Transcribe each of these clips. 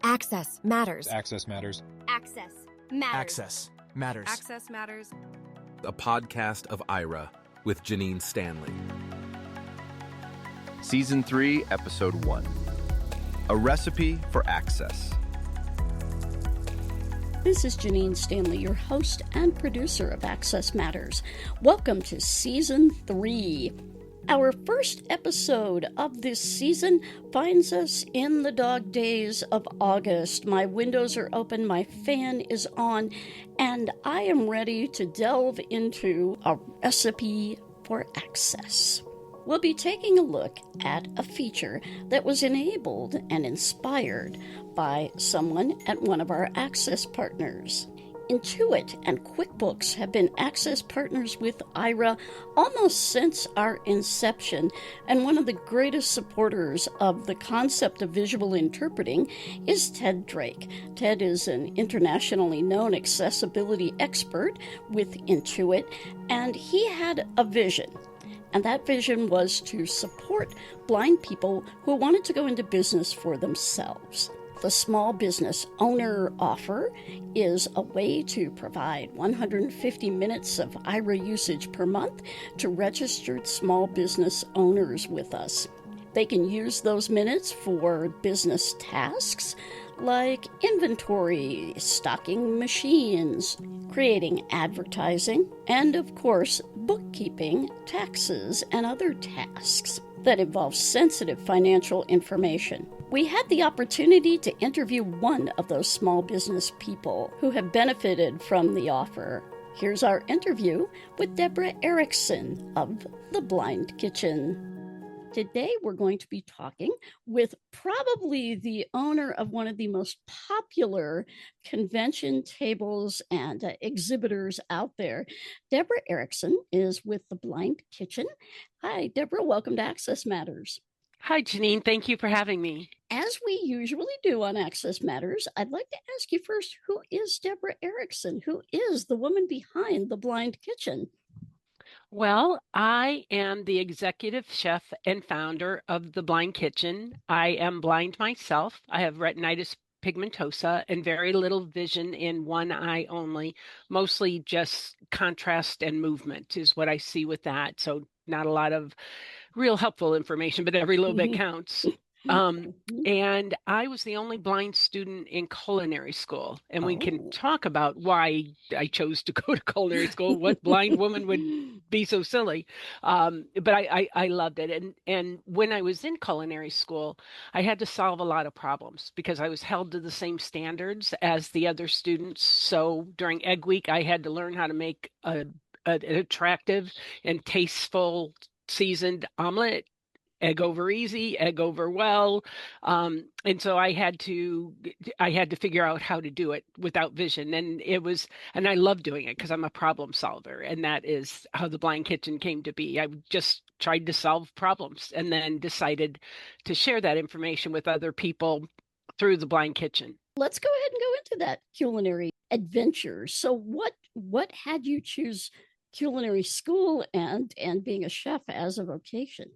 Access matters. Access matters. Access matters. Access matters. Access matters. A podcast of Aira with Janine Stanley. Season 3, Episode 1. A Recipe for Access. This is Janine Stanley, your host and producer of Access Matters. Welcome to Season 3. Our first episode of this season finds us in the dog days of August. My windows are open, my fan is on, and I am ready to delve into a recipe for access. We'll be taking a look at a feature that was enabled and inspired by someone at one of our Access partners. Intuit and QuickBooks have been Access partners with Aira almost since our inception, and one of the greatest supporters of the concept of visual interpreting is Ted Drake. Ted is an internationally known accessibility expert with Intuit, and he had a vision. And that vision was to support blind people who wanted to go into business for themselves. The Small Business Owner offer is a way to provide 150 minutes of Aira usage per month to registered small business owners with us. They can use those minutes for business tasks like inventory, stocking machines, creating advertising, and of course, bookkeeping, taxes, and other tasks that involve sensitive financial information. We had the opportunity to interview one of those small business people who have benefited from the offer. Here's our interview with Deborah Erickson of The Blind Kitchen. Today, we're going to be talking with probably the owner of one of the most popular convention tables and exhibitors out there. Deborah Erickson is with The Blind Kitchen. Hi, Deborah. Welcome to Access Matters. Hi, Janine. Thank you for having me. As we usually do on Access Matters, I'd like to ask you first, who is Deborah Erickson? Who is the woman behind The Blind Kitchen? Well, I am the executive chef and founder of The Blind Kitchen. I am blind myself. I have retinitis pigmentosa and very little vision in one eye only, mostly just contrast and movement is what I see with that. So not a lot of real helpful information, but every little bit counts. And I was the only blind student in culinary school. And we can talk about why I chose to go to culinary school. What blind woman would be so silly? But I loved it. And when I was in culinary school, I had to solve a lot of problems because I was held to the same standards as the other students. So during Egg Week, I had to learn how to make an attractive and tasteful seasoned omelet. Egg over easy, egg over well. And so I had to figure out how to do it without vision. And I love doing it because I'm a problem solver. And that is how The Blind Kitchen came to be. I just tried to solve problems and then decided to share that information with other people through The Blind Kitchen. Let's go ahead and go into that culinary adventure. So what had you choose culinary school and being a chef as a vocation?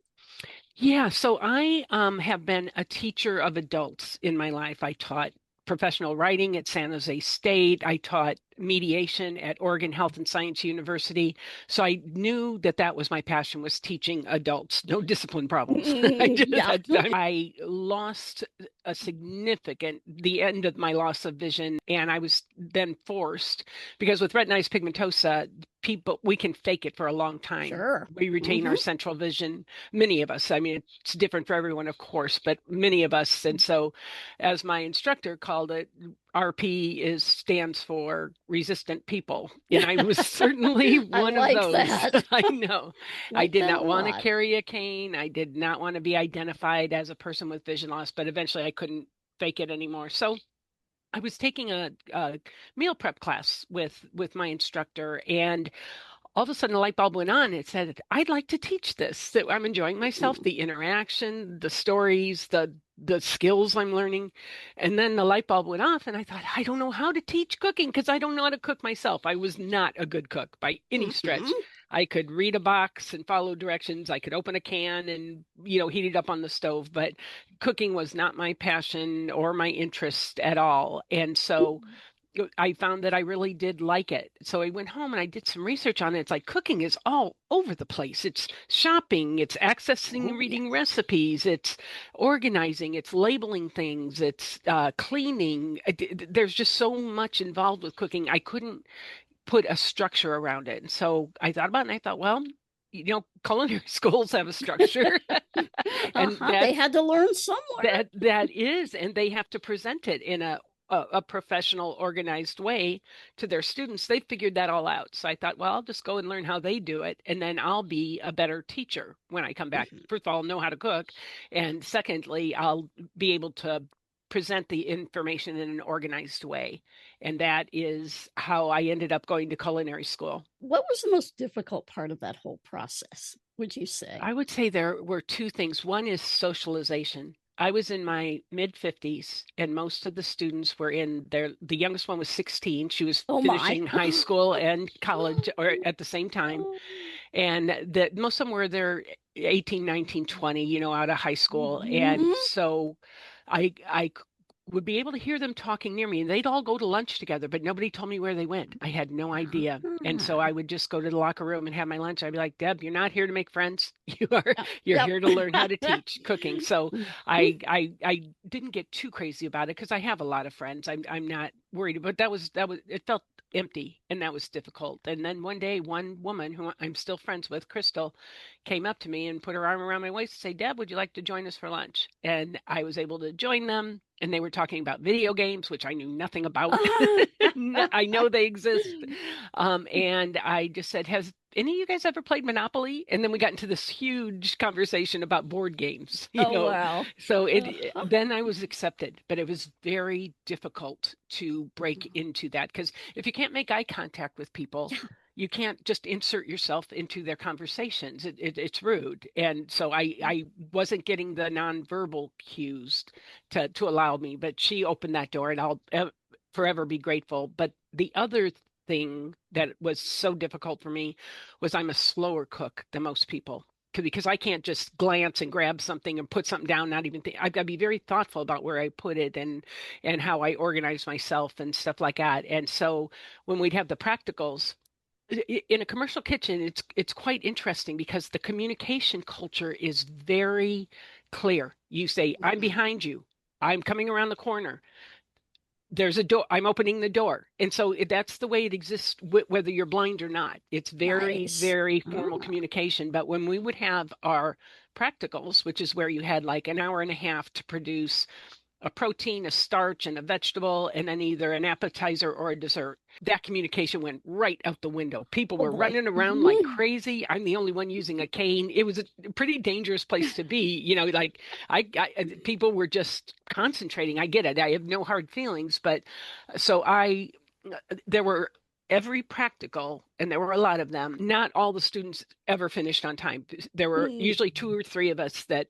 Yeah, so I have been a teacher of adults in my life. I taught professional writing at San Jose State. I taught mediation at Oregon Health and Science University. So I knew that was my passion, was teaching adults, no discipline problems. I lost the end of my loss of vision. And I was then forced, because with retinitis pigmentosa, we can fake it for a long time. Sure. We retain our central vision. Many of us, I mean, it's different for everyone, of course, but many of us. And so as my instructor called it, RP stands for resistant people. And I was certainly one of those. That. I know. I did not want to carry a cane. I did not want to be identified as a person with vision loss, but eventually I couldn't fake it anymore. So I was taking a meal prep class with my instructor, and all of a sudden a light bulb went on. It said, I'd like to teach this. That I'm enjoying myself, the interaction, the stories, the skills I'm learning. And then the light bulb went off, and I thought, I don't know how to teach cooking because I don't know how to cook myself. I was not a good cook by any stretch. I could read a box and follow directions. I could open a can and, heat it up on the stove, but cooking was not my passion or my interest at all. And so I found that I really did like it. So I went home and I did some research on it. It's like cooking is all over the place. It's shopping, it's accessing and Oh, reading recipes, it's organizing, it's labeling things, it's cleaning. There's just so much involved with cooking. I couldn't put a structure around it. And so I thought about it and I thought, well, culinary schools have a structure, and They had to learn somewhere. that is, and they have to present it in a professional, organized way to their students. They figured that all out. So I thought, well, I'll just go and learn how they do it, and then I'll be a better teacher when I come back. Mhm. First of all, I'll know how to cook, and secondly, I'll be able to present the information in an organized way. And that is how I ended up going to culinary school. What was the most difficult part of that whole process, would you say? I would say there were two things. One is socialization. I was in my mid 50s, and most of the students were the youngest one was 16. She was Oh my. finishing high school and college or at the same time. And that most of them were there 18, 19, 20, out of high school. And Mhm. so I would be able to hear them talking near me, and they'd all go to lunch together, but nobody told me where they went. I had no idea. And so I Ah. would just go to the locker room and have my lunch. I'd be like, Deb, you're not here to make friends. You're Yep. here to learn how to teach cooking. So Mhm. I didn't get too crazy about it because I have a lot of friends. I'm not worried, but that was it felt empty, and that was difficult. And then one day, one woman who I'm still friends with, Crystal, came up to me and put her arm around my waist and say, Deb, would you like to join us for lunch? And I was able to join them. And they were talking about video games, which I knew nothing about. I know they exist. And I just said, has any of you guys ever played Monopoly? And then we got into this huge conversation about board games, Oh wow. So Uh-huh. then I was accepted, but it was very difficult to break Mhm. into that because if you can't make eye contact with people, Yeah. you can't just insert yourself into their conversations. It's rude. And so I wasn't getting the nonverbal cues to allow me, but she opened that door, and I'll forever be grateful. But the other thing that was so difficult for me was I'm a slower cook than most people. Because I can't just glance and grab something and put something down, not even think. I've got to be very thoughtful about where I put it and how I organize myself and stuff like that. And so when we'd have the practicals, in a commercial kitchen, it's quite interesting because the communication culture is very clear. You say, I'm Mhm. behind you. I'm coming around the corner. There's a door. I'm opening the door. And so that's the way it exists, whether you're blind or not. It's very, Nice. very formal Ah. communication. But when we would have our practicals, which is where you had like an hour and a half to produce a protein, a starch, and a vegetable, and then either an appetizer or a dessert. That communication went right out the window. People Oh were boy. running around like Mhm. crazy. I'm the only one using a cane. It was a pretty dangerous place to be. Like people were just concentrating. I get it. I have no hard feelings, but so there were every practical, and there were a lot of them. Not all the students ever finished on time. There were Mm. usually two or three of us that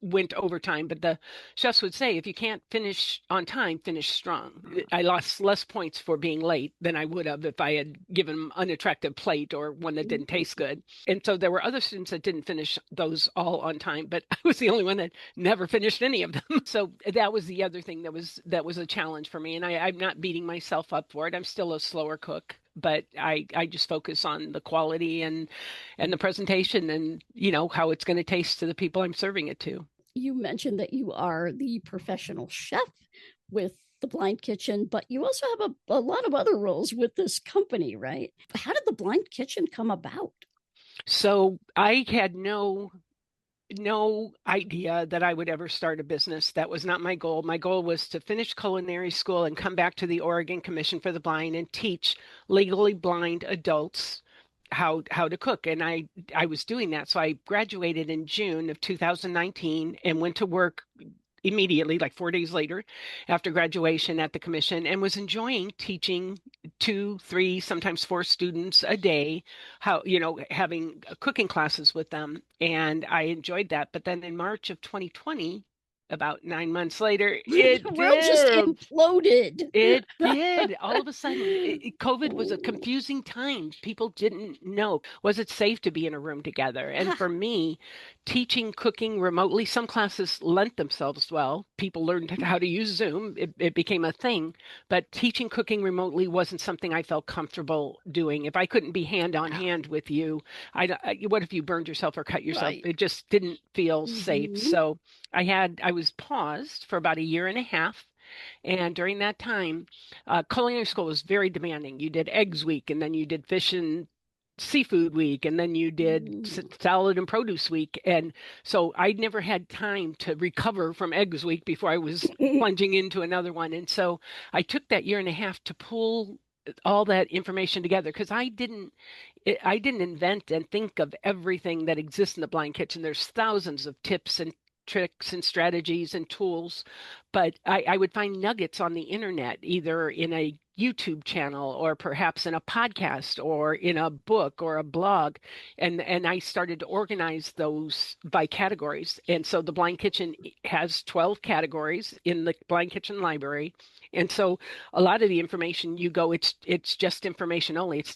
went overtime, but the chefs would say, if you can't finish on time, finish strong. I lost less points for being late than I would have if I had given them unattractive plate or one that didn't taste good. And so there were other students that didn't finish those all on time, but I was the only one that never finished any of them. So that was the other thing that was a challenge for me. And I'm not beating myself up for it. I'm still a slower cook, but I just focus on the quality and the presentation and how it's going to taste to the people I'm serving it to. You mentioned that you are the professional chef with the Blind Kitchen, but you also have a lot of other roles with this company, right? How did the Blind Kitchen come about? So I had no idea that I would ever start a business. That was not my goal. My goal was to finish culinary school and come back to the Oregon Commission for the Blind and teach legally blind adults how to cook. And I was doing that. So I graduated in June of 2019 and went to work immediately, like 4 days later, after graduation at the commission, and was enjoying teaching two, three, sometimes four students a day, how, having cooking classes with them. And I enjoyed that. But then in March of 2020, about 9 months later, The it world just did. imploded. It did. All of a sudden, COVID was a Oh, confusing time. People didn't know, was it safe to be in a room together? And ah, for me, teaching cooking remotely, some classes lent themselves well. People learned how to use Zoom. It became a thing. But teaching cooking remotely wasn't something I felt comfortable doing. If I couldn't be hand on yeah, hand with you, what if you burned yourself or cut yourself? right. It just didn't feel safe. Hmm. So I was paused for about a year and a half, and during that time, culinary school was very demanding. You did eggs week, and then you did fish and seafood week, and then you did salad and produce week. And so I never had time to recover from eggs week before I was plunging into another one. And so I took that year and a half to pull all that information together because I didn't invent and think of everything that exists in the blind kitchen. There's thousands of tips and tricks and strategies and tools, but I would find nuggets on the internet, either in a YouTube channel or perhaps in a podcast or in a book or a blog. And I started to organize those by categories. And so the Blind Kitchen has 12 categories in the Blind Kitchen library. And so a lot of the information you go, it's just information only. It's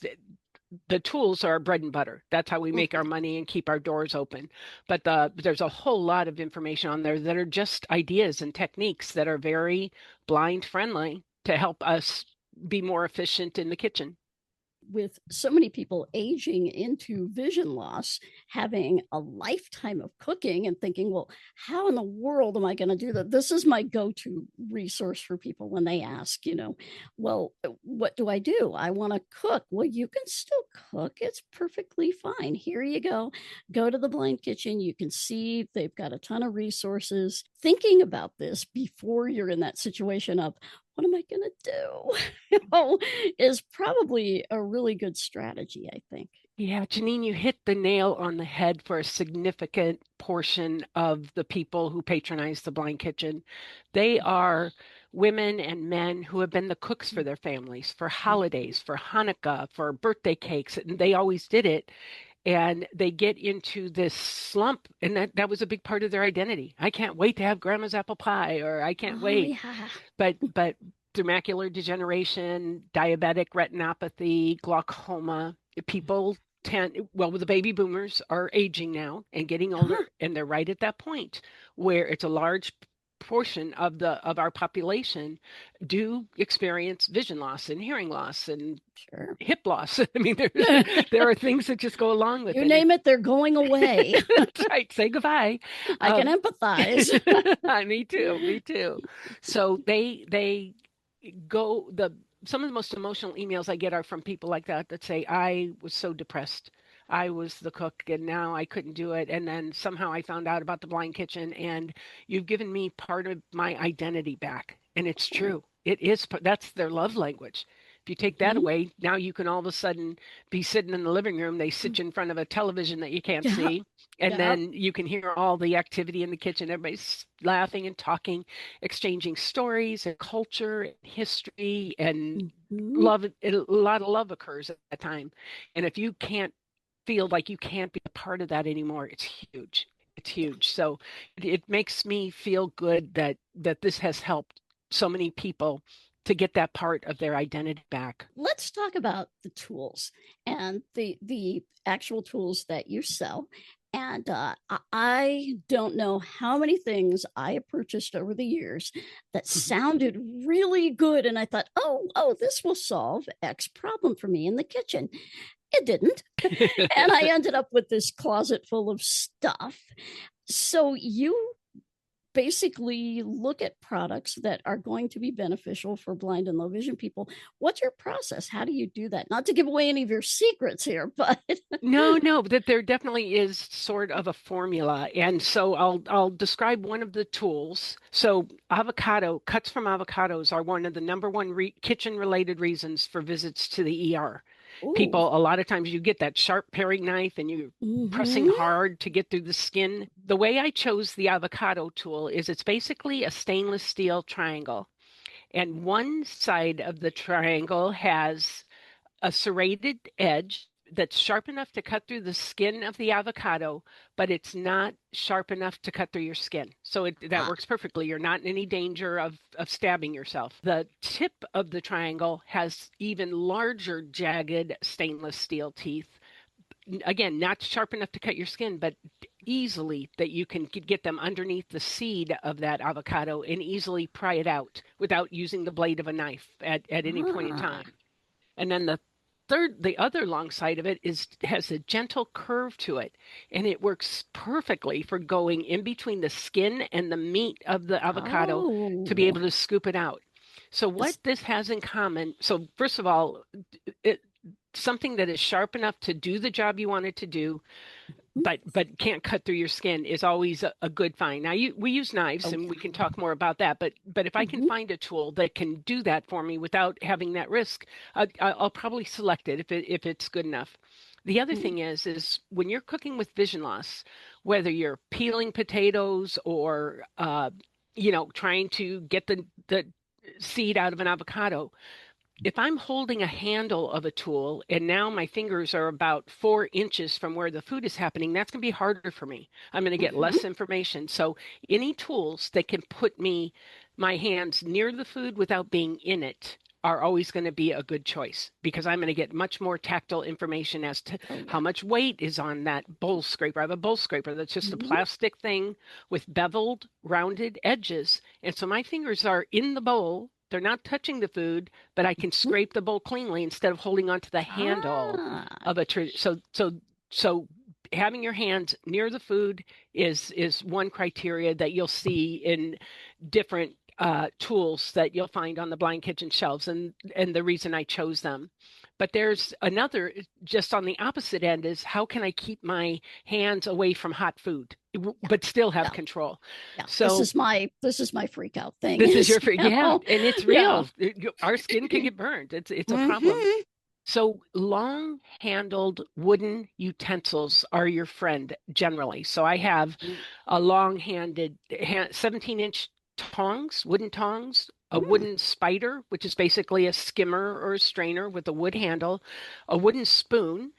the tools are our bread and butter. That's how we make our money and keep our doors open. But there's a whole lot of information on there that are just ideas and techniques that are very blind friendly to help us be more efficient in the kitchen. With so many people aging into vision loss, having a lifetime of cooking and thinking, well, how in the world am I going to do that? This is my go to resource for people when they ask, well, what do I do? I want to cook. Well, you can still cook. It's perfectly fine. Here you go. Go to the Blind Kitchen. You can see they've got a ton of resources. Thinking about this before you're in that situation of, what am I going to do? Is probably a really good strategy, I think. Yeah, Janine, you hit the nail on the head for a significant portion of the people who patronize the Blind Kitchen. They are women and men who have been the cooks for their families, for holidays, for Hanukkah, for birthday cakes, and they always did it. And they get into this slump, and that was a big part of their identity. I can't wait to have grandma's apple pie, or I can't Oh, wait. yeah. But through macular degeneration, diabetic retinopathy, glaucoma, people well, the baby boomers are aging now and getting Huh, older, and they're right at that point where it's a large portion of our population do experience vision loss and hearing loss and sure. hip loss. I mean, there are things that just go along with You it. name it, they're going away. That's right. Say goodbye. I can Um, empathize. me too. Me too. So they go the some of the most emotional emails I get are from people like that say, I was so depressed. I was the cook and now I couldn't do it. And then somehow I found out about the Blind Kitchen and you've given me part of my identity back. And it's true. It is, that's their love language. If you take that Mhm. away, now you can all of a sudden be sitting in the living room. They sit you in front of a television that you can't Yeah, see. And yeah. then you can hear all the activity in the kitchen. Everybody's laughing and talking, exchanging stories and culture and history and Mhm. love. A lot of love occurs at that time. And if you can't feel like you can't be a part of that anymore, it's huge. It's huge. So it makes me feel good that this has helped so many people to get that part of their identity back. Let's talk about the tools and the actual tools that you sell. And I don't know how many things I have purchased over the years that sounded really good, and I thought, oh, this will solve X problem for me in the kitchen. It didn't, and I ended up with this closet full of stuff. So you basically look at products that are going to be beneficial for blind and low vision people. What's your process? How do you do that? Not to give away any of your secrets here, but No, no, that there definitely is sort of a formula. And so I'll describe one of the tools. So avocado, cuts from avocados are one of the number one kitchen related reasons for visits to the ER. ooh, People, a lot of times you get that sharp paring knife and you're pressing mm-hmm. hard to get through the skin. The way I chose the avocado tool is it's basically a stainless steel triangle. And one side of the triangle has a serrated edge that's sharp enough to cut through the skin of the avocado, but it's not sharp enough to cut through your skin. So that Ah, works perfectly. You're not in any danger of stabbing yourself. The tip of the triangle has even larger jagged stainless steel teeth. Again, not sharp enough to cut your skin, but easily that you can get them underneath the seed of that avocado and easily pry it out without using the blade of a knife at any point in ah. time. And then the other long side of it has a gentle curve to it, and it works perfectly for going in between the skin and the meat of the avocado to be Oh. able to scoop it out. So what It's- this has in common, so first of all, it, something that is sharp enough to do the job you want it to do, but can't cut through your skin is always a good find. Now we use knives oh, and yeah. we can talk more about that, but if I can Mhm, find a tool that can do that for me without having that risk, I'll probably select it if it's good enough. The other mhm. thing is when you're cooking with vision loss, whether you're peeling potatoes or trying to get the seed out of an avocado, if I'm holding a handle of a tool and now my fingers are about 4 inches from where the food is happening, that's going to be harder for me. I'm going to get Mhm. less information. So, any tools that can put my hands near the food without being in it are always going to be a good choice because I'm going to get much more tactile information as to Oh, how yeah. much weight is on that bowl scraper. I have a bowl scraper that's just a Mhm. plastic thing with beveled, rounded edges. And so my fingers are in the bowl. They're not touching the food, but I can Mhm. scrape the bowl cleanly instead of holding onto the handle Ah. of a tray. So having your hands near the food is one criteria that you'll see in different tools that you'll find on the blind kitchen shelves, and the reason I chose them. But there's another just on the opposite end is how can I keep my hands away from hot food, Yeah. but still have Yeah. control? Yeah. So This is my freak out thing this is is, your yeah, and it's yeah. real. Our skin can get burned. It's a problem. Mhm. So long-handled wooden utensils are your friend generally. So I have a long-handed 17-inch tongs, wooden tongs, a Mm. wooden spider, which is basically a skimmer or a strainer with a wood handle, a wooden spoon,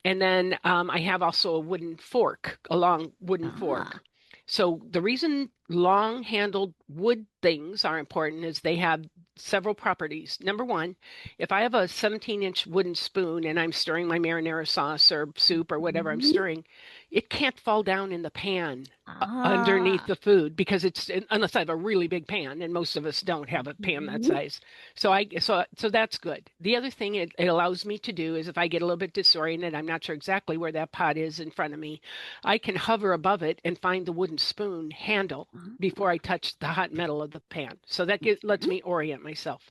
and then I have also a wooden fork, a long wooden Ah. fork. So the reason long-handled wood things are important is they have several properties. Number one, if I have a 17-inch wooden spoon and I'm stirring my marinara sauce or soup or whatever I'm Mhm. stirring, it can't fall down in the pan underneath Ah. the food because it's unless I have a really big pan, and most of us don't have a pan that Mhm. size. So that's good. The other thing it allows me to do is if I get a little bit disoriented, I'm not sure exactly where that pot is in front of me, I can hover above it and find the wooden spoon handle before I touch the hot metal of the pan. So lets Mhm. me orient myself.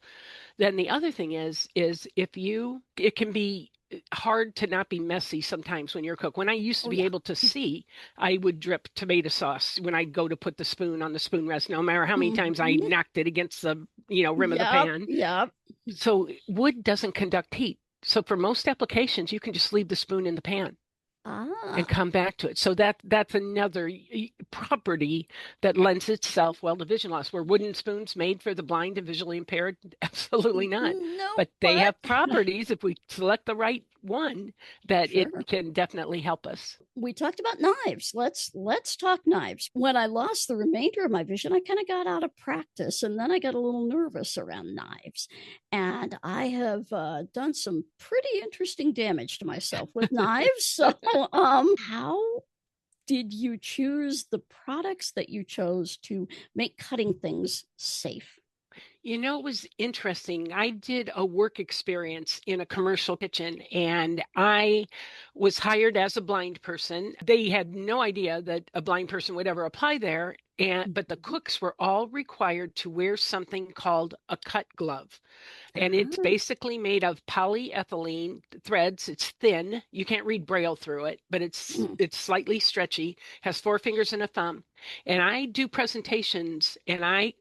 Then the other thing is if you it can be hard to not be messy sometimes when you're a cook. When I used to Oh, be yeah. able to see, I would drip tomato sauce when I go to put the spoon on the spoon rest, no matter how many times I Mhm. knocked it against the rim of the Yep. pan. Yep. So wood doesn't conduct heat. So for most applications, you can just leave the spoon in the pan and Ah. come back to it. So that's another property that lends itself well to vision loss. Were wooden spoons made for the blind and visually impaired? Absolutely not. No, But they but have properties, if we select the right one, that it sure. can definitely help us. We talked about knives. Let's talk knives. When I lost the remainder of my vision, I kind of got out of practice, and then I got a little nervous around knives. And I have done some pretty interesting damage to myself with knives. So, how did you choose the products that you chose to make cutting things safe? It was interesting. I did a work experience in a commercial kitchen and I was hired as a blind person. They had no idea that a blind person would ever apply there. But the Mhm. cooks were all required to wear something called a cut glove. And it's Ah, basically made of polyethylene threads. It's thin. You can't read Braille through it, but mm, it's slightly stretchy, has 4 fingers and a thumb. And I do presentations and I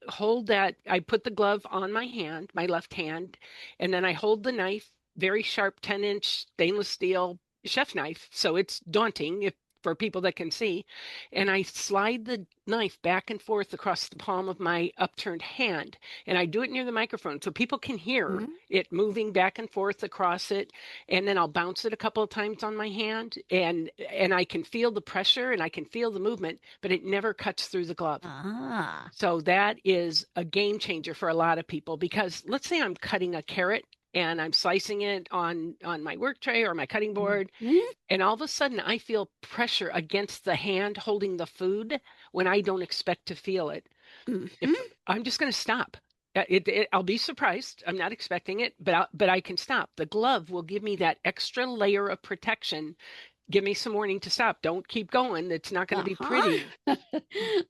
put the glove on my hand, my left hand, and then I hold the knife, very sharp 10-inch stainless steel chef knife. So it's daunting if for people that can see. And I slide the knife back and forth across the palm of my upturned hand. And I do it near the microphone so people can hear Mhm. it moving back and forth across it. And then I'll bounce it a couple of times on my hand, and I can feel the pressure and I can feel the movement, but it never cuts through the glove. Ah. So that is a game changer for a lot of people, because let's say I'm cutting a carrot and I'm slicing it on my work tray or my cutting board, Mhm. and all of a sudden I feel pressure against the hand holding the food when I don't expect to feel it. If Mhm. I'm just going to stop. I'll be surprised. I'm not expecting it, but I can stop. The glove will give me that extra layer of protection. Give me some warning to stop. Don't keep going. It's not going to be Uh-huh. pretty.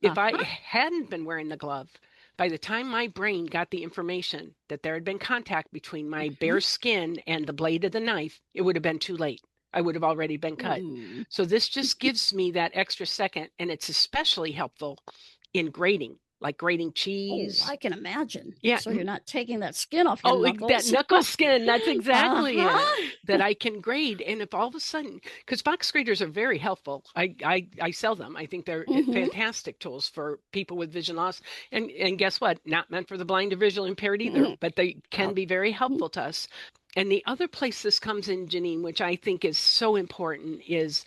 If I Uh-huh. hadn't been wearing the glove, by the time my brain got the information that there had been contact between my Mhm. bare skin and the blade of the knife, it would have been too late. I would have already been cut. Ooh. So this just gives me that extra second, and it's especially helpful in grating, like grating Oh, cheese. I can imagine. Yeah. So you're not taking that skin off your Oh, that knuckles. knuckle skin. That's exactly it. Uh-huh. That I can grade. And if all of a sudden, because box graders are very helpful, I sell them. I think they're Mm-hmm. fantastic tools for people with vision loss. And guess what? Not meant for the blind or visually impaired either, Mm-hmm. but they can Oh. be very helpful to us. And the other place this comes in, Janine, which I think is so important, is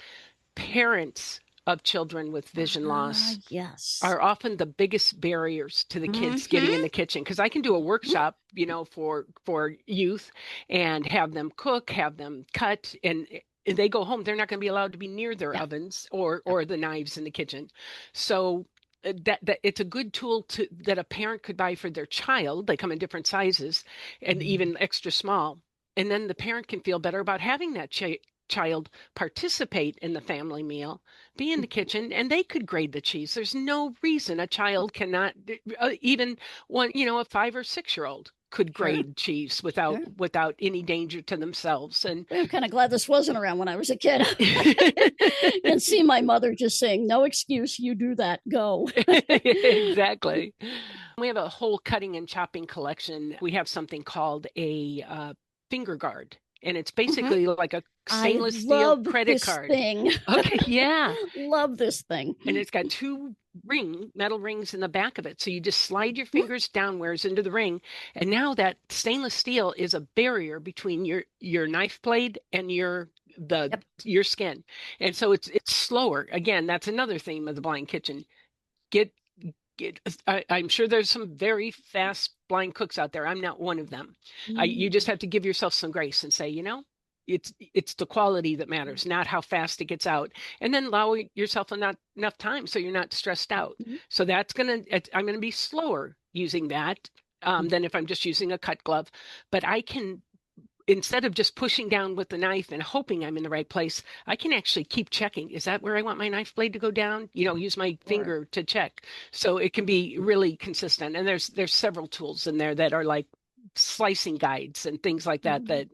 parents of children with vision Ah, loss yes. are often the biggest barriers to the kids getting in Mm-hmm. the kitchen, because I can do a workshop, for youth, and have them cook, have them cut, and they go home. They're not going to be allowed to be near their Yeah. ovens or Yep. or the knives in the kitchen. So that it's a good tool to that a parent could buy for their child. They come in different sizes and even extra small. And then the parent can feel better about having that child participate in the family meal, be in the kitchen, and they could grade the cheese. There's no reason a child cannot, even one, a 5 or 6 year old could Sure. grade cheese without Sure. without any danger to themselves. And I'm kind of glad this wasn't around when I was a kid. And see my mother just saying, no excuse, you do that, go. exactly. We have a whole cutting and chopping collection. We have something called a finger guard, and it's Mm-hmm. basically like a I stainless steel love credit this card. thing. Okay, yeah. Love this thing. And it's got two metal rings in the back of it. So you just slide your fingers downwards into the ring. And now that stainless steel is a barrier between your knife blade and Yep. your skin. And so it's slower. Again, that's another theme of the blind kitchen. Get I'm sure there's some very fast blind cooks out there. I'm not one of them. You just have to give yourself some grace and say, it's the quality that matters, not how fast it gets out. And then allow yourself enough time so you're not stressed out. So I'm gonna be slower using that than if I'm just using a cut glove. But I can, instead of just pushing down with the knife and hoping I'm in the right place, I can actually keep checking. Is that where I want my knife blade to go down? Use my Sure. finger to check. So it can be really consistent. And there's several tools in there that are like slicing guides and things like that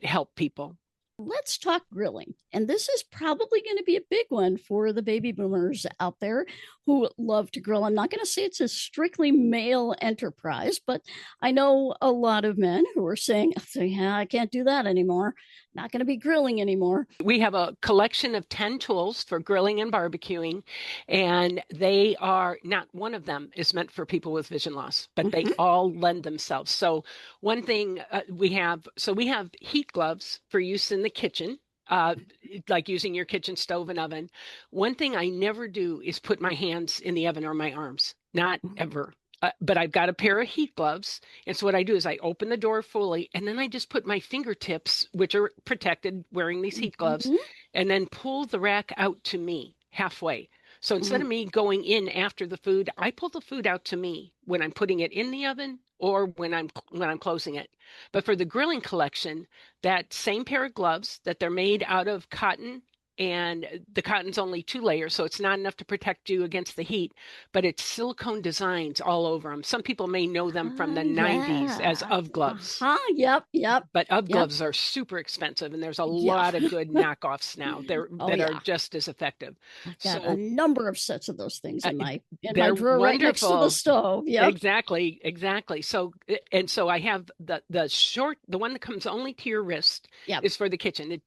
help people. Let's talk grilling. And this is probably going to be a big one for the baby boomers out there who love to grill. I'm not going to say it's a strictly male enterprise, but I know a lot of men who are saying, yeah, I can't do that anymore. Not going to be grilling anymore. We have a collection of 10 tools for grilling and barbecuing, and they are not one of them is meant for people with vision loss, but they Mhm. all lend themselves. So one thing we have heat gloves for use in the kitchen. Like using your kitchen stove and oven. One thing I never do is put my hands in the oven or my arms. Not ever. But I've got a pair of heat gloves. And so what I do is I open the door fully, and then I just put my fingertips, which are protected wearing these heat gloves, Mhm. and then pull the rack out to me halfway. So instead Mhm. of me going in after the food, I pull the food out to me when I'm putting it in the oven or when I'm closing it. But for the grilling collection, that same pair of gloves that they're made out of cotton, and the cotton's only 2 layers, so it's not enough to protect you against the heat, but it's silicone designs all over them. Some people may know them from the 90s as Yeah. UV gloves, Uh-huh. Yep. Yep. but UV Yep. gloves are super expensive, and there's a Yeah. lot of good knockoffs now Oh that are yeah. just as effective. I've got a So number of sets of those things uh, in my they're drawer right next to the wonderful. stove. Yep. Exactly, exactly. So I have the one that comes only to your wrist Yep. is for the kitchen.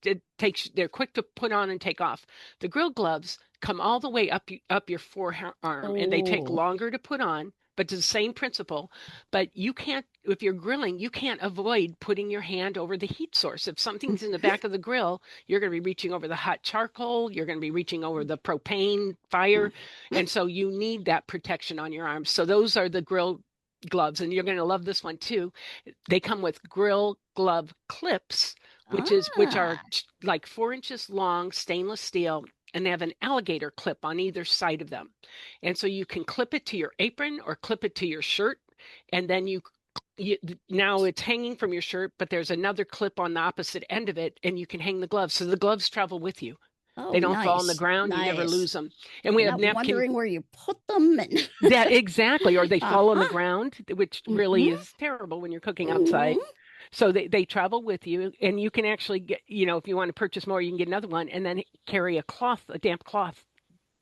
they're quick to put on and take off. The grill gloves come all the way up your forearm, and they take Oh. longer to put on, but it's the same principle. But you can't, if you're grilling, you can't avoid putting your hand over the heat source. If something's in the back of the grill, you're going to be reaching over the hot charcoal, you're going to be reaching over the propane fire, and so you need that protection on your arms. So those are the grill gloves, and you're going to love this one too. They come with grill glove clips, which are Ah. like 4 inches long, stainless steel, and they have an alligator clip on either side of them. And so you can clip it to your apron or clip it to your shirt, and then you now it's hanging from your shirt, but there's another clip on the opposite end of it, and you can hang the gloves. So the gloves travel with you. Oh, They don't fall on the nice. ground. You never Nice. lose them. And we You're have not napkin. wondering where you put them and That exactly, or they fall on the uh-huh. ground, which really Mm-hmm. is terrible when you're cooking outside. Mm-hmm. So they travel with you, and you can actually get, if you want to purchase more, you can get another one, and then carry a damp cloth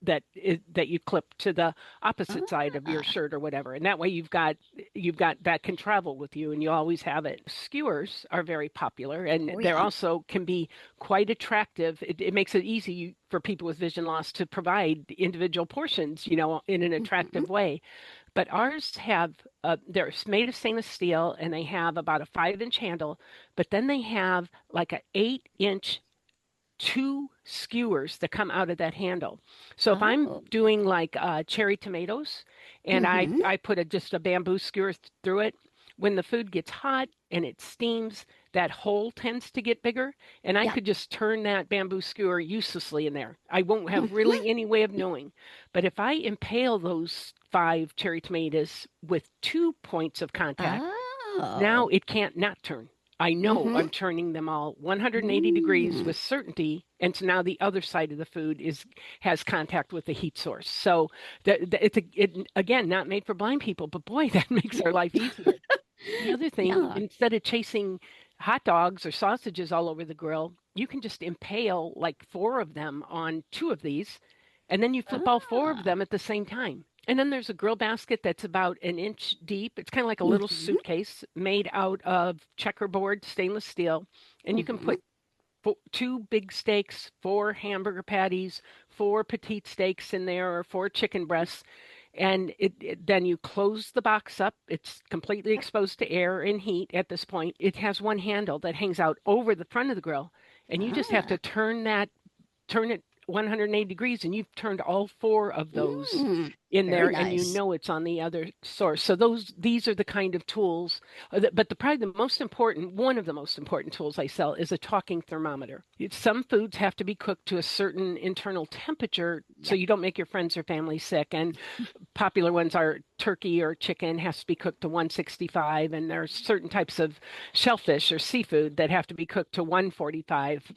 that you clip to the opposite side of your Ah. shirt or whatever. And that way you've got that can travel with you and you always have it. Skewers are very popular, and Oh they're yeah. also can be quite attractive. It makes it easy for people with vision loss to provide individual portions, in an Mm-hmm. attractive way. But ours have, they're made of stainless steel and they have about a 5-inch handle, but then they have like an 8-inch two skewers that come out of that handle. So if I'm Oh. doing like cherry tomatoes and I, Mm-hmm. I put just a bamboo skewer through it, when the food gets hot and it steams, that hole tends to get bigger. And I Yeah. could just turn that bamboo skewer uselessly in there. I won't have Mm-hmm. really any way of knowing. But if I impale those 5 cherry tomatoes with 2 points of contact, now Oh. it can't not turn. I know Mm-hmm. I'm turning them all 180 degrees Mm. with certainty, and so now the other side of the food has contact with the heat source. So again not made for blind people, but boy, that makes our life easier. The other thing, Yeah. instead of chasing hot dogs or sausages all over the grill, you can just impale like 4 of them on 2 of these, and then you flip all 4 of them Ah. at the same time. And then there's a grill basket that's about an inch deep. It's kind of like a little Mm-hmm. suitcase made out of checkerboard stainless steel. And you can Mm-hmm. put 2 big steaks, 4 hamburger patties, 4 petite steaks in there, or 4 chicken breasts. And then you close the box up. It's completely exposed to air and heat at this point. It has one handle that hangs out over the front of the grill, and you just have to Ah. turn it 180 degrees, and you've turned all 4 of those Mm. in Very there, and nice. it's on the other source. So these are the kind of tools. But probably the most important, one of the most important tools I sell is a talking thermometer. Some foods have to be cooked to a certain internal temperature so Yeah. you don't make your friends or family sick. And popular ones are turkey or chicken has to be cooked to 165, and there are certain types of shellfish or seafood that have to be cooked to 145.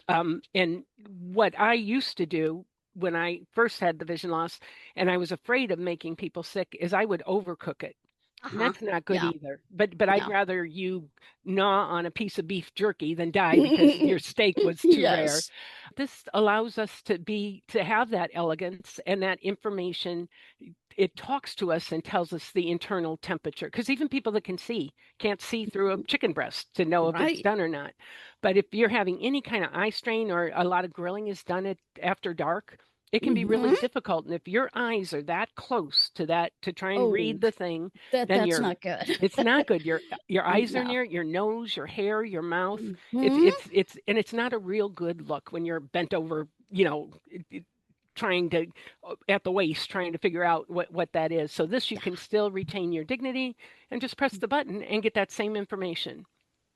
And what I used to do when I first had the vision loss and I was afraid of making people sick is I would overcook it. And Uh-huh. that's not good Yeah. either. But I'd Yeah. rather you gnaw on a piece of beef jerky than die because your steak was too rare. Yes. This allows us to have that elegance and that information. It talks to us and tells us the internal temperature, because even people that can see can't see through a chicken breast to know if it's Right. done or not. But if you're having any kind of eye strain, or a lot of grilling is done after dark, it can be really Mm-hmm. difficult. And if your eyes are that close to that to try and Oh, read the thing, then that's not good. it's not good. Your eyes are No. near it, your nose, your hair, your mouth. Hmm. It's not a real good look when you're bent over, trying to at the waist, trying to figure out what that is. So this, you Yeah. can still retain your dignity and just press the button and get that same information.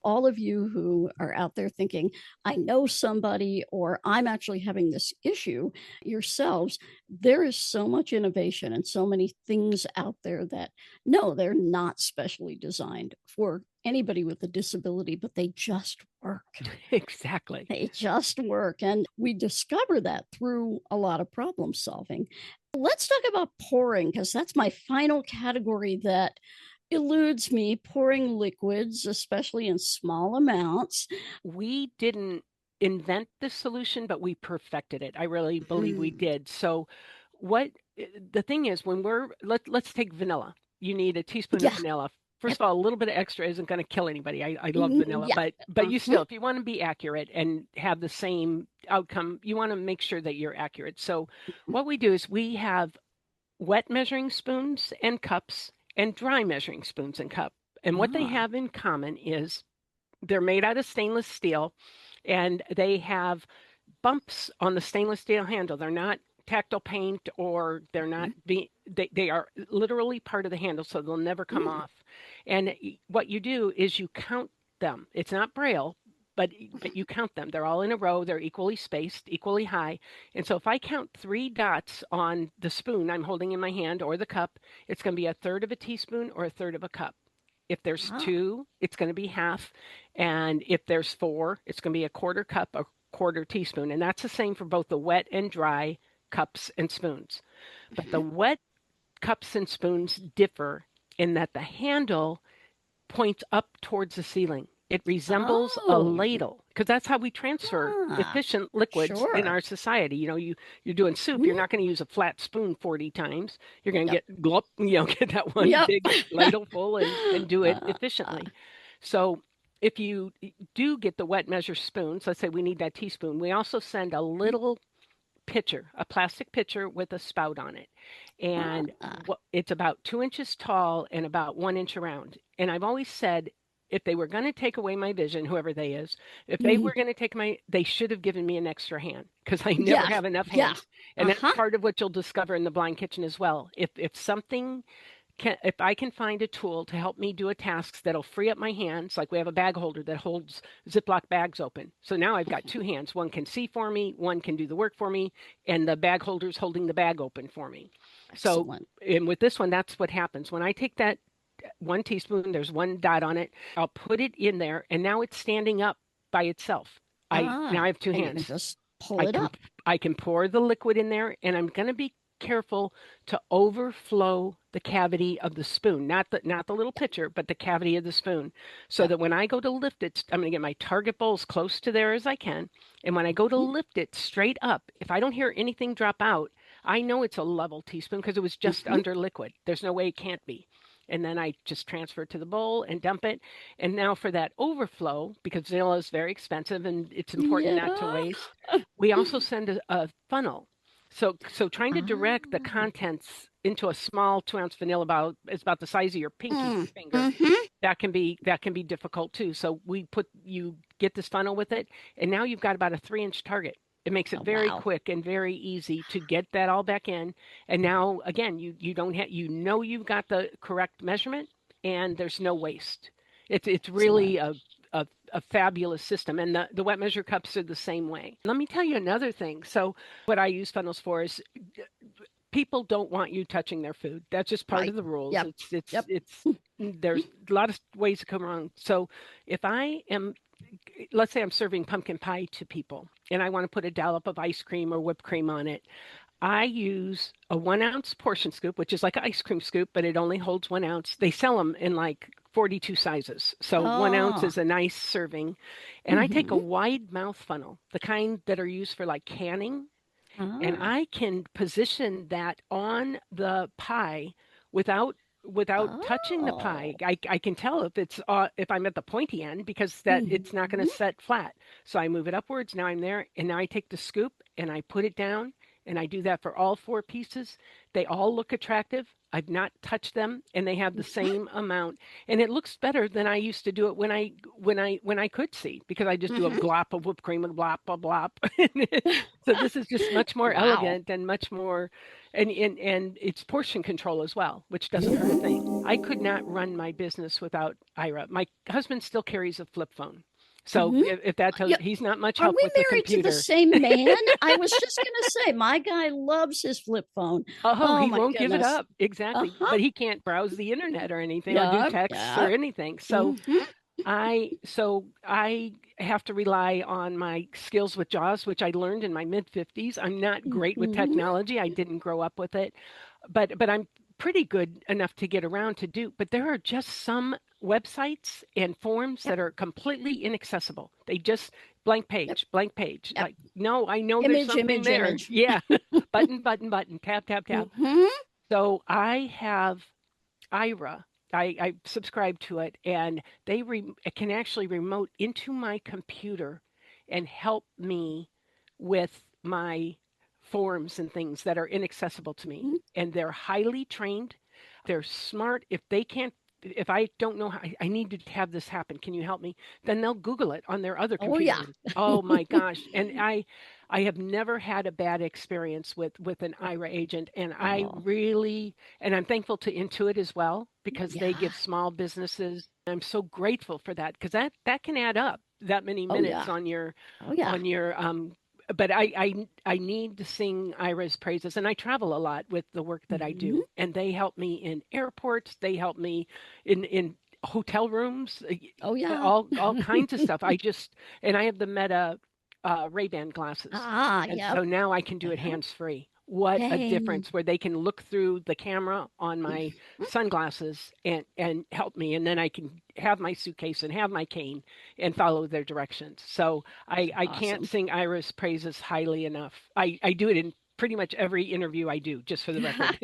All of you who are out there thinking, I know somebody, or I'm actually having this issue yourselves, there is so much innovation and so many things out there that no, they're not specially designed for anybody with a disability, but they just work. Exactly. They just work. And we discover that through a lot of problem solving. Let's talk about pouring, because that's my final category that eludes me. Pouring liquids, especially in small amounts. We didn't invent this solution, but we perfected it. I really believe we Mm. did. So what the thing is, when let's take vanilla. You need a teaspoon of Yeah. vanilla. first Yep. of all, a little bit of extra isn't going to kill anybody. I love Mhm. vanilla, Yeah. but you Uh-huh. still, if you want to be accurate and have the same outcome, you want to make sure that you're accurate. So what we do is we have wet measuring spoons and cups and dry measuring spoons and cup. And what they Ah. have in common is they're made out of stainless steel and they have bumps on the stainless steel handle. They're not tactile paint or they're not they are literally part of the handle so they'll never come Mm. off. And what you do is you count them. It's not braille, but you count them. They're all in a row, they're equally spaced, equally high. And so if I count 3 dots on the spoon I'm holding in my hand or the cup, it's going to be a third of a teaspoon or a third of a cup. If there's Ah. two, it's going to be half. And if there's four, it's going to be a quarter cup, a quarter teaspoon. And that's the same for both the wet and dry cups and spoons. But the wet cups and spoons differ in that the handle points up towards the ceiling. It resembles a Oh. ladle because that's how we transfer Ah. efficient liquids in Sure. our society. You're doing soup. You're Mhm. not going to use a flat spoon 40 times. You're going to Yep. get glop, get that one Yep. big ladle full and do it uh, uh, efficiently. So if you do get the wet measure spoons, let's say we need that teaspoon. We also send a little pitcher, a plastic pitcher with a spout on it. And it's about 2 inches tall and about 1 inch around. And I've always said, if they were going to take away my vision, whoever they is, if they mhm. were going to take they should have given me an extra hand because I never Yeah. have enough Yeah. hands. And that's Uh-huh. part of what you'll discover in the blind kitchen as well. If something if I can find a tool to help me do a task that'll free up my hands, like we have a bag holder that holds Ziploc bags open. So now I've got two hands. One can see for me, one can do the work for me, and the bag holder's holding the bag open for me. So, Excellent. and with this one, that's what happens. When I take that 1 teaspoon, there's 1 dot on it, I'll put it in there, and now it's standing up by itself. Now Ah. I have two And you can hands. just pull I it can up. I can pour the liquid in there, and I'm going to be careful to overflow the cavity of the spoon, not the little pitcher, but the cavity of the spoon, so Yep. that when I go to lift it, I'm going to get my target bowl as close to there as I can, and when I go to Mhm. lift it straight up, if I don't hear anything drop out, I know it's a level teaspoon because it was just Mhm. under liquid. There's no way it can't be. And then I just transfer it to the bowl and dump it. And now for that overflow, because vanilla is very expensive and it's important not to Yeah. waste, we also send a funnel. So trying to direct the Ah. contents into a small 2 ounce vanilla bottle is about the size of your pinky Mm. finger. Mhm. That can be difficult too. So you get this funnel with it, and now you've got about a 3 inch target. It makes it Oh, very wow. quick and very easy to get that all back in. And now again, you don't have you've got the correct measurement, and there's no waste. It's really Excellent. a fabulous system, and the wet measure cups are the same way. Let me tell you another thing. So what I use funnels for is people don't want you touching their food. That's just part Right. of the rules. Yep. It's Yep. it's there's a lot of ways to come around. So if I am, let's say I'm serving pumpkin pie to people and I want to put a dollop of ice cream or whipped cream on it, I use a 1 ounce portion scoop, which is like an ice cream scoop, but it only holds 1 ounce. They sell them in like 42 sizes. So 1 ounce Oh. is a nice serving. And I take a Mhm. wide mouth funnel, the kind that are used for like canning, and Ah. I can position that on the pie without touching the pie. Oh. I can tell if I'm at the pointy end because that it's not going Mhm. to set flat. So I move it upwards. Now I'm there, and now I take the scoop and I put it down, and I do that for all four pieces. They all look attractive. I've not touched them, and they have the same amount, and it looks better than I used to do it when I could see because I just do a Mhm. glop of whipped cream, a glop, a blop. So this is just much more Wow. elegant and much more, and it's portion control as well, which doesn't hurt a thing. I could not run my business without Ira. My husband still carries a flip phone. So Mhm. if that tells Yeah. he's not much Are help we with the married to the computer. same man? I was just gonna say, my guy loves his flip phone. Oh, Oh he my won't give it goodness. up. Exactly. Uh-huh. But he can't browse the internet or anything or do Yeah. texts or Yeah. anything. So Mhm. I have to rely on my skills with JAWS, which I learned in my mid 50s. I'm not great with Mhm. technology. I didn't grow up with it, but I'm pretty good enough to get around to do. But there are just some websites and forms Yep. that are completely inaccessible. They just blank Yep. page, blank page. Yep. Like, no, I know there's Image, something image, there. image. Yeah. Button, button, button, tap, tap, tap. Mhm. So I have Ira. I subscribe to it, and it can actually remote into my computer and help me with my forms and things that are inaccessible to me. Mhm. And they're highly trained. They're smart. If I don't know how I need to have this happen, can you help me? Then they'll Google it on their other Oh, yeah. computer. Oh my gosh. And I have never had a bad experience with an Ira agent, and Oh, I'm thankful to Intuit as well because they yeah. give small businesses. I'm so grateful for that because that can add up that many Oh, minutes yeah. Oh, yeah. on your but I need to sing Ira's praises, and I travel a lot with the work that I Mhm. do, and they help me in airports, they help me in hotel rooms, Oh, yeah. all kinds of stuff. And I have the Meta Ray-Ban glasses, Ah, and yep. so now I can do it Yeah. hands-free. What a Hey. difference where they can look through the camera on Mhm. my sunglasses and help me, and then I can have my suitcase and have my cane and follow their directions. So That's I can't awesome. sing Ira's praises highly enough. I do it in pretty much every interview I do, just for the record.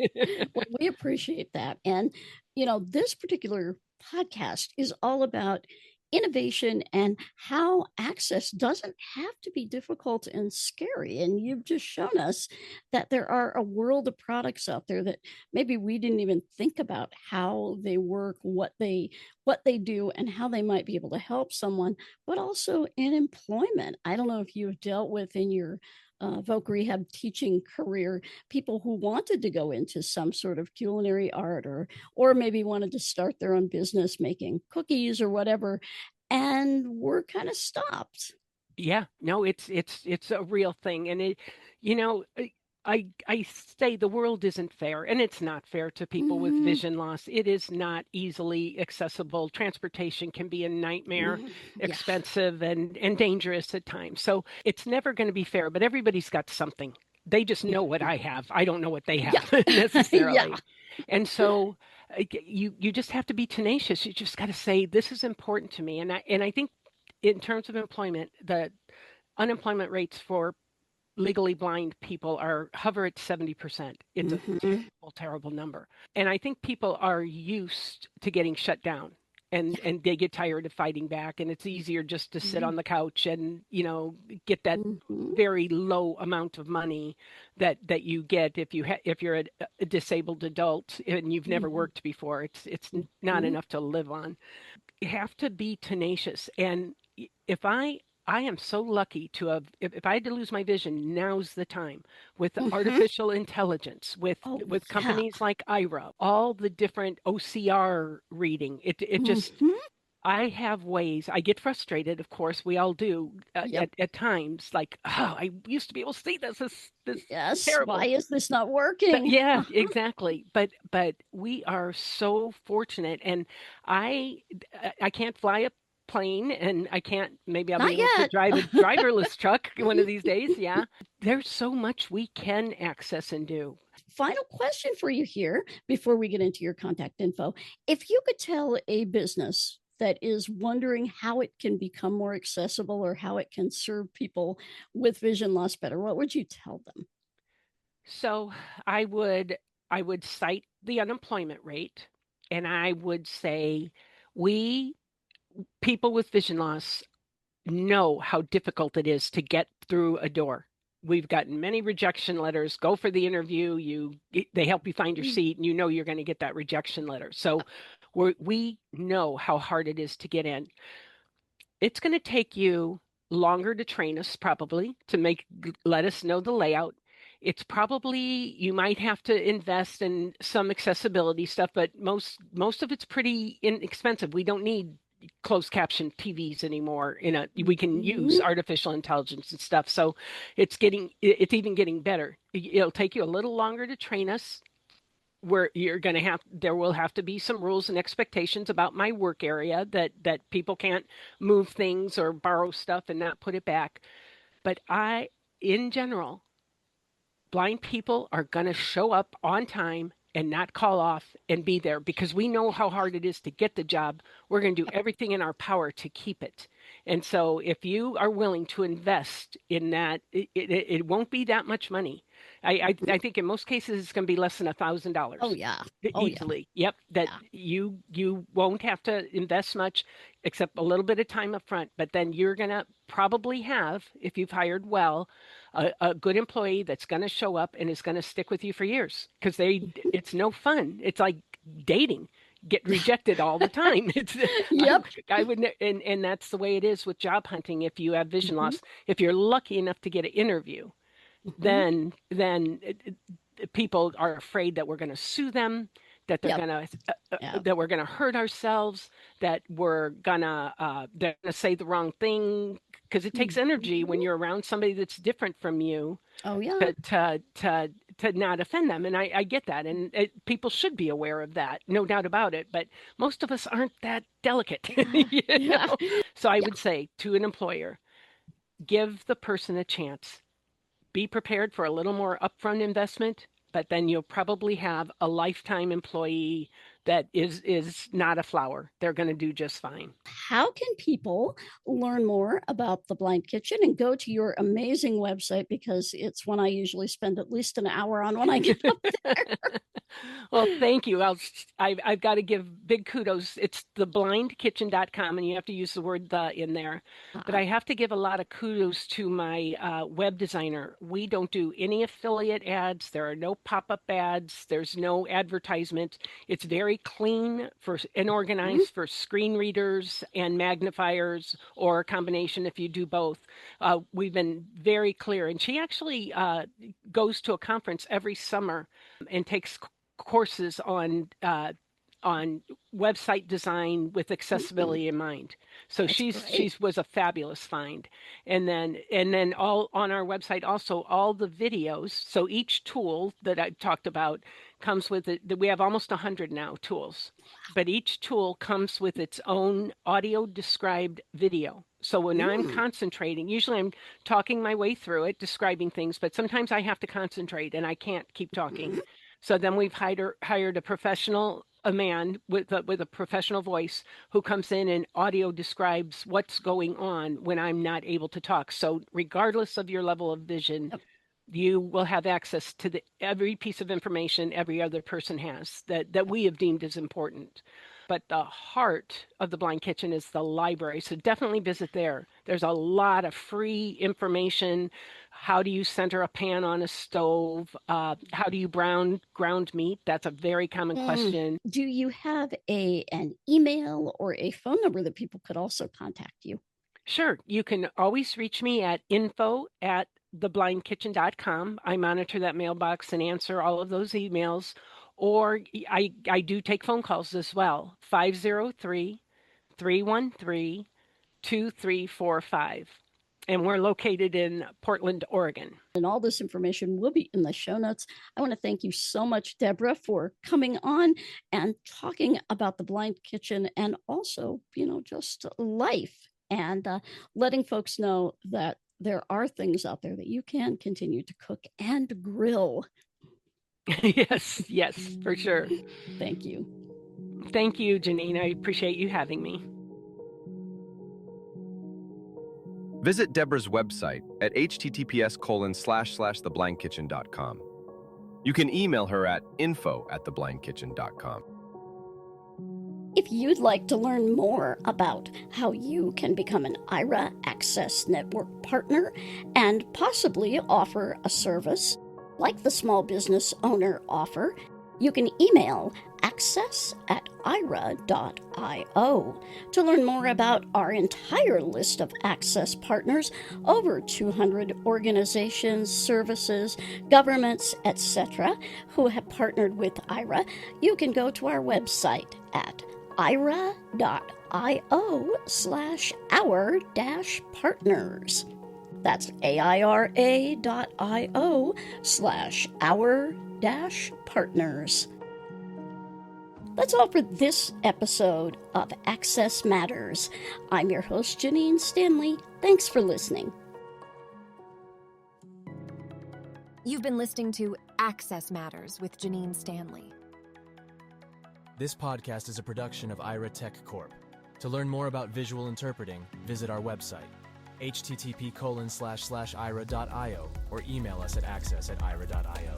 Well, we appreciate that. And, this particular podcast is all about innovation and how access doesn't have to be difficult and scary. And you've just shown us that there are a world of products out there that maybe we didn't even think about how they work, what they do and how they might be able to help someone, but also in employment. I don't know if you've dealt with in your voc rehab teaching career people who wanted to go into some sort of culinary art or maybe wanted to start their own business making cookies or whatever and were kind of stopped. Yeah, no, it's a real thing, and you know, I say the world isn't fair, and it's not fair to people with Hmm. vision loss. It is not easily accessible. Transportation can be a nightmare, Yeah. expensive and dangerous at times. So it's never going to be fair, but everybody's got something. They just know what I have. I don't know what they Yeah. have Yeah. necessarily. And so you just have to be tenacious. You just got to say this is important to me, and I think in terms of employment, the unemployment rates for legally blind people are hover at 70%. It's a Hmm. terrible, terrible number. And I think people are used to getting shut down Yeah. and they get tired of fighting back, and it's easier just to sit Hmm. on the couch and, get that Hmm. very low amount of money that you get if you're a disabled adult and you've never Hmm. worked before. It's not enough to live on. You have to be tenacious. And if I am so lucky to have, if I had to lose my vision, now's the time with Hmm. artificial intelligence, Oh, with yeah. companies like Ira, all the different OCR reading. It just, Hmm. I have ways. I get frustrated, of course, we all do Yep. at times. Like, oh, I used to be able to see this. This is Yes. Why terrible. is this not working? Yeah, exactly. But we are so fortunate, and I I can't fly a plane, and I can't. Maybe I'll be Not able to yet. drive a driverless truck one of these days. Yeah, there's so much we can access and do. Final question for you here before we get into your contact info. If you could tell a business that is wondering how it can become more accessible or how it can serve people with vision loss better, what would you tell them? So I would cite the unemployment rate, and I would say we people with vision loss know how difficult it is to get through a door. We've gotten many rejection letters. Go for the interview. They help you find your Mm. seat, and you know you're going to get that rejection letter. So we know how hard it is to get in. It's going to take you longer to train us, probably, to let us know the layout. It's probably you might have to invest in some accessibility stuff, but most of it's pretty inexpensive. We don't need closed caption TVs anymore. We can use Mhm. artificial intelligence and stuff. So it's even getting better. It'll take you a little longer to train us, where there will have to be some rules and expectations about my work area, that people can't move things or borrow stuff and not put it back. But in general, blind people are going to show up on time and not call off and be there because we know how hard it is to get the job. We're going to do everything in our power to keep it. And so if you are willing to invest in that, it won't be that much money. I think in most cases it's going to be less than Oh $1,000 yeah. Oh yeah. easily. Yep, that Yeah. you won't have to invest much except a little bit of time up front, but then you're going to probably have, if you've hired well, a good employee that's going to show up and is going to stick with you for years because it's no fun. It's like dating. Get rejected all the time. It's I, Yep. I would and that's the way it is with job hunting. If you have vision Hmm. loss, if you're lucky enough to get an interview, Hmm. then people are afraid that we're going to sue them, that Yep. Yeah. that we're going to hurt ourselves, that they're gonna say the wrong thing because it takes energy when Mhm. you're around somebody that's different from you Oh yeah. to not offend them. And I get that, and people should be aware of that, no doubt about it. But most of us aren't that delicate, Yeah. you Yeah. know. So I Yeah. would say to an employer, give the person a chance, be prepared for a little more upfront investment, but then you'll probably have a lifetime employee that is not a flower. They're going to do just fine. How can people learn more about the Blind Kitchen and go to your amazing website because it's one I usually spend at least an hour on when I get up there? Well, thank you. I've got to give big kudos. It's theblindkitchen.com, and you have to use the word "the" in there. But Uh, I have to give a lot of kudos to my web designer. We don't do any affiliate ads. There are no pop-up ads. There's no advertisement. It's very clean and mhm. organized for screen readers and magnifiers, or a combination if you do both. We've been very clear, and she actually goes to a conference every summer and takes courses on website design with Mm, accessibility in mind. So that's great. she's was a fabulous find. And then all on our website also all the videos. So each tool that I talked about comes with it. We have almost 100 now tools, but each tool comes with its own audio described video. So when I'm Mm. concentrating, usually I'm talking my way through it, describing things, but sometimes I have to concentrate and I can't keep talking. Mhm. So then we've hired a professional, a man with a professional voice who comes in and audio describes what's going on when I'm not able to talk. So regardless of your level of vision, Yep. you will have access to every piece of information every other person has that we have deemed as important. But the heart of the Blind Kitchen is the library. So definitely visit there. There's a lot of free information. How do you center a pan on a stove? How do you brown ground meat? That's a very common Mm. question. Do you have an email or a phone number that people could also contact you? Sure, you can always reach me at info@theblindkitchen.com. I monitor that mailbox and answer all of those emails. Or I do take phone calls as well, 503-313-2345. And we're located in Portland, Oregon. And all this information will be in the show notes. I want to thank you so much, Deborah, for coming on and talking about the Blind Kitchen and also, just life and letting folks know that there are things out there that you can continue to cook and grill. Yes, yes, for sure. Thank you. Thank you, Janine. I appreciate you having me. Visit Deborah's website at https://theblindkitchen.com. You can email her at info@theblindkitchen.com. If you'd like to learn more about how you can become an Aira Access Network partner and possibly offer a service like the small business owner offer, you can email access@aira.io. To learn more about our entire list of Access partners, over 200 organizations, services, governments, etc., who have partnered with Aira, you can go to our website at aira.io/our-partners. That's AIRA.io/our-partners. That's all for this episode of Access Matters. I'm your host, Janine Stanley. Thanks for listening. You've been listening to Access Matters with Janine Stanley. This podcast is a production of Aira Tech Corp. To learn more about visual interpreting, visit our website, http://ira.io, or email us at access@ira.io.